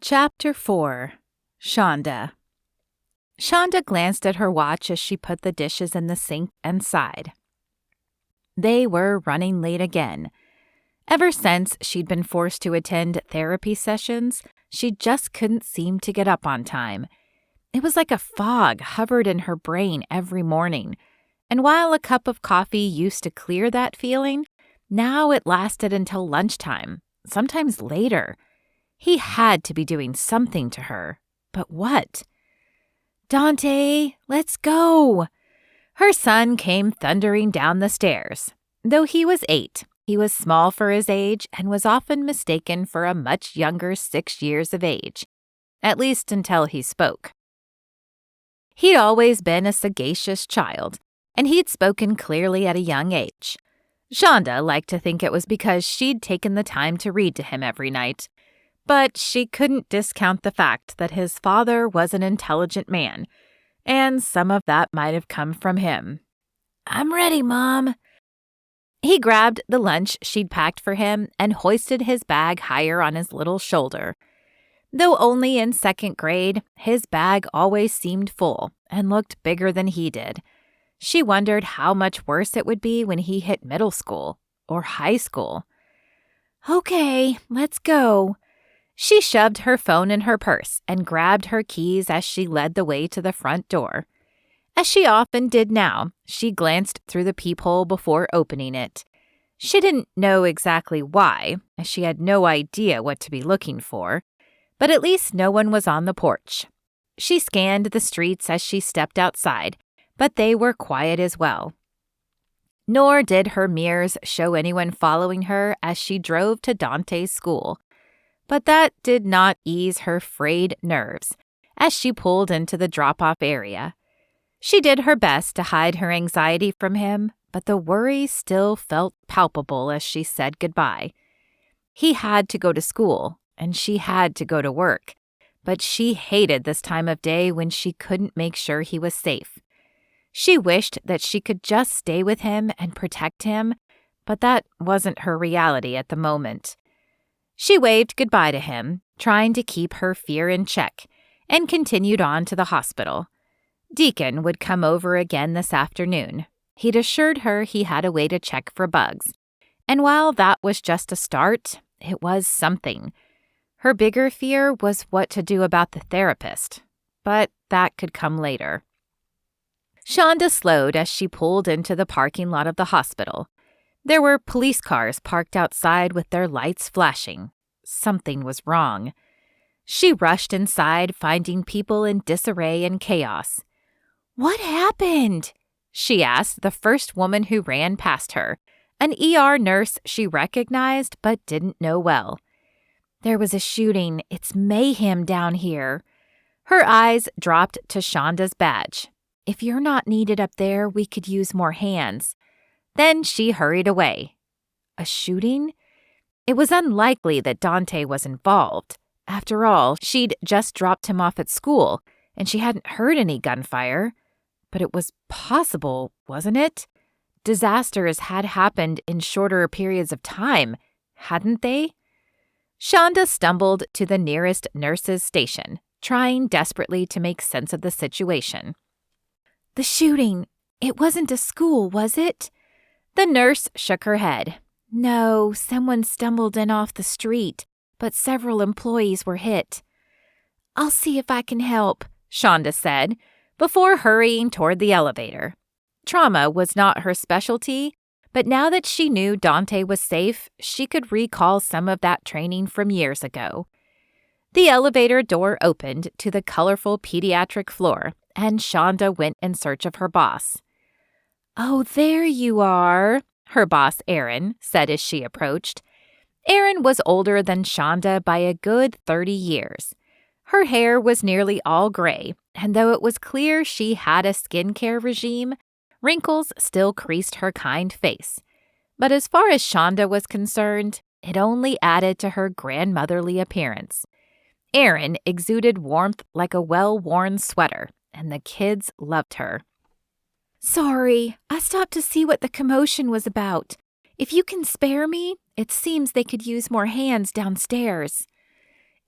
Chapter 4. Shonda. Shonda glanced at her watch as she put the dishes in the sink and sighed. They were running late again. Ever since she'd been forced to attend therapy sessions, she just couldn't seem to get up on time. It was like a fog hovered in her brain every morning, and while a cup of coffee used to clear that feeling, now it lasted until lunchtime, sometimes later. He had to be doing something to her, but what? "Dante, let's go!" Her son came thundering down the stairs. Though he was 8, he was small for his age and was often mistaken for a much younger 6 years of age, at least until he spoke. He'd always been a sagacious child, and he'd spoken clearly at a young age. Shonda liked to think it was because she'd taken the time to read to him every night, but she couldn't discount the fact that his father was an intelligent man, and some of that might have come from him. "I'm ready, Mom." He grabbed the lunch she'd packed for him and hoisted his bag higher on his little shoulder. Though only in 2nd grade, his bag always seemed full and looked bigger than he did. She wondered how much worse it would be when he hit middle school or high school. "Okay, let's go." She shoved her phone in her purse and grabbed her keys as she led the way to the front door. As she often did now, she glanced through the peephole before opening it. She didn't know exactly why, as she had no idea what to be looking for, but at least no one was on the porch. She scanned the streets as she stepped outside, but they were quiet as well. Nor did her mirrors show anyone following her as she drove to Dante's school. But that did not ease her frayed nerves as she pulled into the drop-off area. She did her best to hide her anxiety from him, but the worry still felt palpable as she said goodbye. He had to go to school, and she had to go to work, but she hated this time of day when she couldn't make sure he was safe. She wished that she could just stay with him and protect him, but that wasn't her reality at the moment. She waved goodbye to him, trying to keep her fear in check, and continued on to the hospital. Deacon would come over again this afternoon. He'd assured her he had a way to check for bugs. And while that was just a start, it was something. Her bigger fear was what to do about the therapist, but that could come later. Shonda slowed as she pulled into the parking lot of the hospital. There were police cars parked outside with their lights flashing. Something was wrong. She rushed inside, finding people in disarray and chaos. "What happened?" she asked the first woman who ran past her, an ER nurse she recognized but didn't know well. "There was a shooting. It's mayhem down here." Her eyes dropped to Shonda's badge. "If you're not needed up there, we could use more hands." Then she hurried away. A shooting? It was unlikely that Dante was involved. After all, she'd just dropped him off at school, and she hadn't heard any gunfire. But it was possible, wasn't it? Disasters had happened in shorter periods of time, hadn't they? Shonda stumbled to the nearest nurse's station, trying desperately to make sense of the situation. "The shooting, it wasn't a school, was it?" The nurse shook her head. "No, someone stumbled in off the street, but several employees were hit." "I'll see if I can help," Shonda said, before hurrying toward the elevator. Trauma was not her specialty, but now that she knew Dante was safe, she could recall some of that training from years ago. The elevator door opened to the colorful pediatric floor, and Shonda went in search of her boss. "Oh, there you are," her boss, Erin, said as she approached. Erin was older than Shonda by a good 30 years. Her hair was nearly all gray, and though it was clear she had a skincare regime, wrinkles still creased her kind face. But as far as Shonda was concerned, it only added to her grandmotherly appearance. Erin exuded warmth like a well-worn sweater, and the kids loved her. "Sorry, I stopped to see what the commotion was about. If you can spare me, it seems they could use more hands downstairs."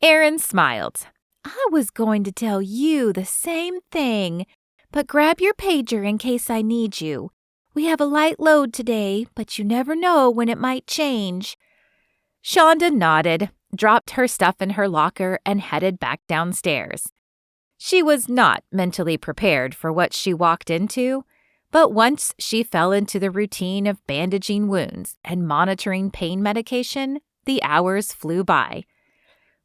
Aaron smiled. I was going to tell you the same thing, but grab your pager in case I need you. We have a light load today, but you never know when it might change. Shonda nodded, dropped her stuff in her locker, and headed back downstairs. She was not mentally prepared for what she walked into, but once she fell into the routine of bandaging wounds and monitoring pain medication, the hours flew by.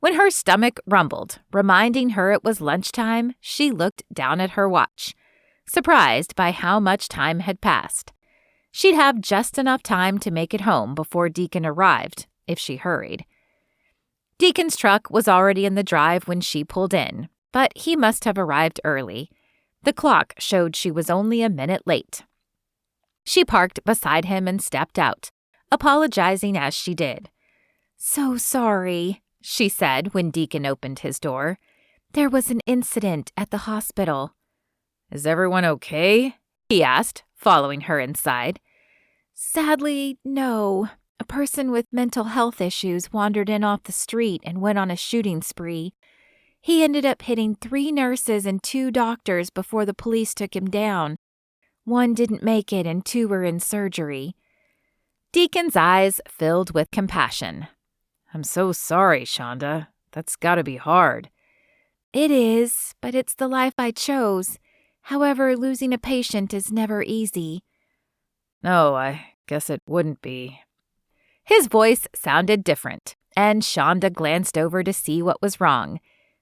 When her stomach rumbled, reminding her it was lunchtime, she looked down at her watch, surprised by how much time had passed. She'd have just enough time to make it home before Deacon arrived, if she hurried. Deacon's truck was already in the drive when she pulled in, but he must have arrived early. The clock showed she was only a minute late. She parked beside him and stepped out, apologizing as she did. "So sorry," she said when Deacon opened his door. "There was an incident at the hospital." "Is everyone okay?" he asked, following her inside. "Sadly, no. A person with mental health issues wandered in off the street and went on a shooting spree. He ended up hitting 3 nurses and 2 doctors before the police took him down. 1 didn't make it and 2 were in surgery." Deacon's eyes filled with compassion. "I'm so sorry, Shonda. That's gotta be hard." "It is, but it's the life I chose. However, losing a patient is never easy." "No, I guess it wouldn't be." His voice sounded different, and Shonda glanced over to see what was wrong,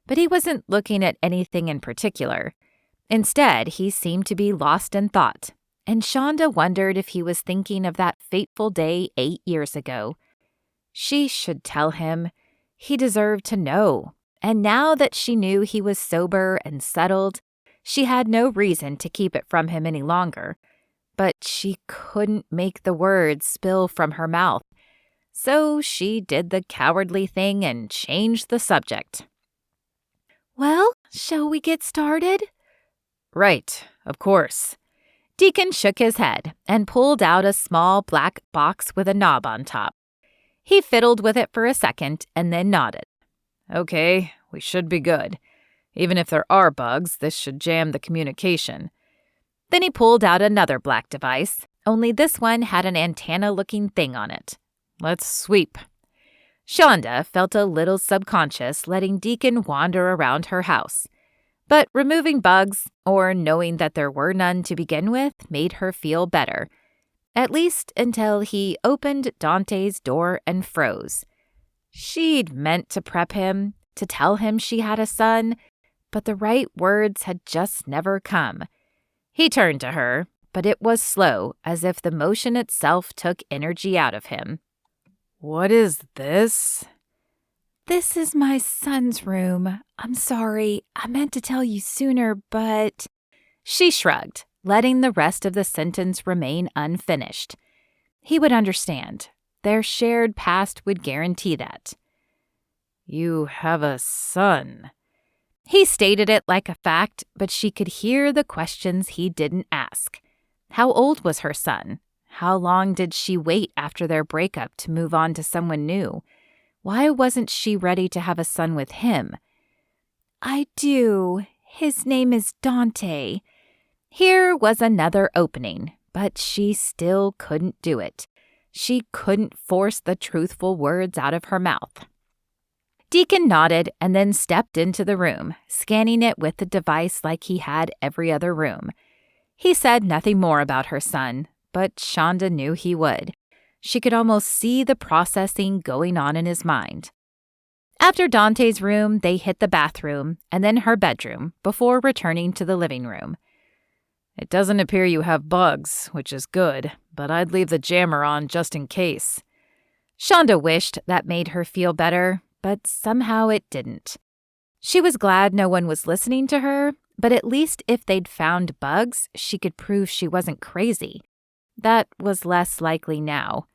but he wasn't looking at anything in particular. Instead, he seemed to be lost in thought, and Shonda wondered if he was thinking of that fateful day 8 years ago. She should tell him. He deserved to know, and now that she knew he was sober and settled, she had no reason to keep it from him any longer. But she couldn't make the words spill from her mouth, so she did the cowardly thing and changed the subject. "Well, shall we get started?" "Right, of course." Deacon shook his head and pulled out a small black box with a knob on top. He fiddled with it for a second and then nodded. "Okay, we should be good. Even if there are bugs, this should jam the communication." Then he pulled out another black device, only this one had an antenna-looking thing on it. "Let's sweep." Shonda felt a little subconscious letting Deacon wander around her house. But removing bugs, or knowing that there were none to begin with, made her feel better. At least until he opened Dante's door and froze. She'd meant to prep him, to tell him she had a son, but the right words had just never come. He turned to her, but it was slow, as if the motion itself took energy out of him. "What is this?" "This is my son's room. I'm sorry, I meant to tell you sooner, but..." She shrugged, letting the rest of the sentence remain unfinished. He would understand. Their shared past would guarantee that. "You have a son." He stated it like a fact, but she could hear the questions he didn't ask. How old was her son? How long did she wait after their breakup to move on to someone new? Why wasn't she ready to have a son with him? "I do. His name is Dante." Here was another opening, but she still couldn't do it. She couldn't force the truthful words out of her mouth. Deacon nodded and then stepped into the room, scanning it with the device like he had every other room. He said nothing more about her son, but Shonda knew he would. She could almost see the processing going on in his mind. After Dante's room, they hit the bathroom and then her bedroom before returning to the living room. "It doesn't appear you have bugs, which is good, but I'd leave the jammer on just in case." Shonda wished that made her feel better, but somehow it didn't. She was glad no one was listening to her, but at least if they'd found bugs, she could prove she wasn't crazy. That was less likely now.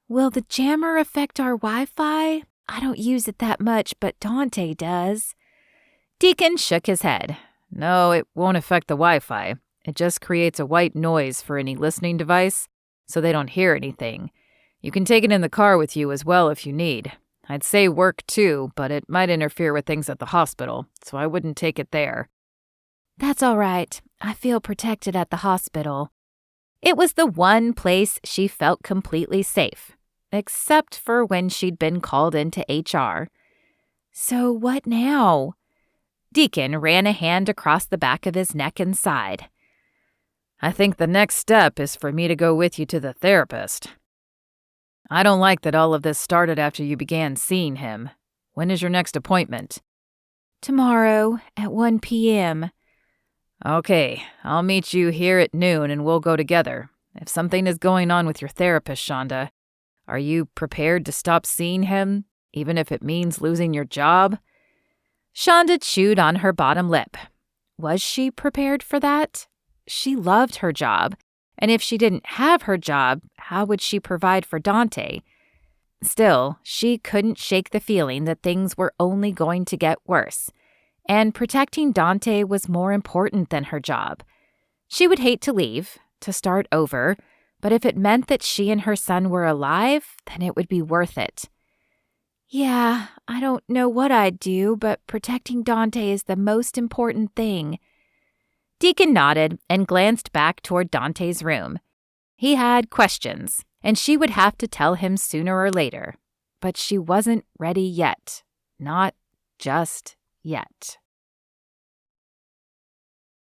"Will the jammer affect our Wi-Fi? I don't use it that much, but Dante does." Deacon shook his head. "No, it won't affect the Wi-Fi. It just creates a white noise for any listening device, so they don't hear anything. You can take it in the car with you as well if you need. I'd say work too, but it might interfere with things at the hospital, so I wouldn't take it there. That's all right. I feel protected at the hospital. It was the one place she felt completely safe, except for when she'd been called into HR. So what now? Deacon ran a hand across the back of his neck and sighed. I think the next step is for me to go with you to the therapist. I don't like that all of this started after you began seeing him. When is your next appointment? Tomorrow at 1 p.m. Okay, I'll meet you here at noon and we'll go together. If something is going on with your therapist, Shonda, are you prepared to stop seeing him, even if it means losing your job? Shonda chewed on her bottom lip. Was she prepared for that? She loved her job, and if she didn't have her job, how would she provide for Dante? Still, she couldn't shake the feeling that things were only going to get worse, and protecting Dante was more important than her job. She would hate to leave, to start over, but if it meant that she and her son were alive, then it would be worth it. Yeah, I don't know what I'd do, but protecting Dante is the most important thing. Deacon nodded and glanced back toward Dante's room. He had questions, and she would have to tell him sooner or later. But she wasn't ready yet. Not just yet.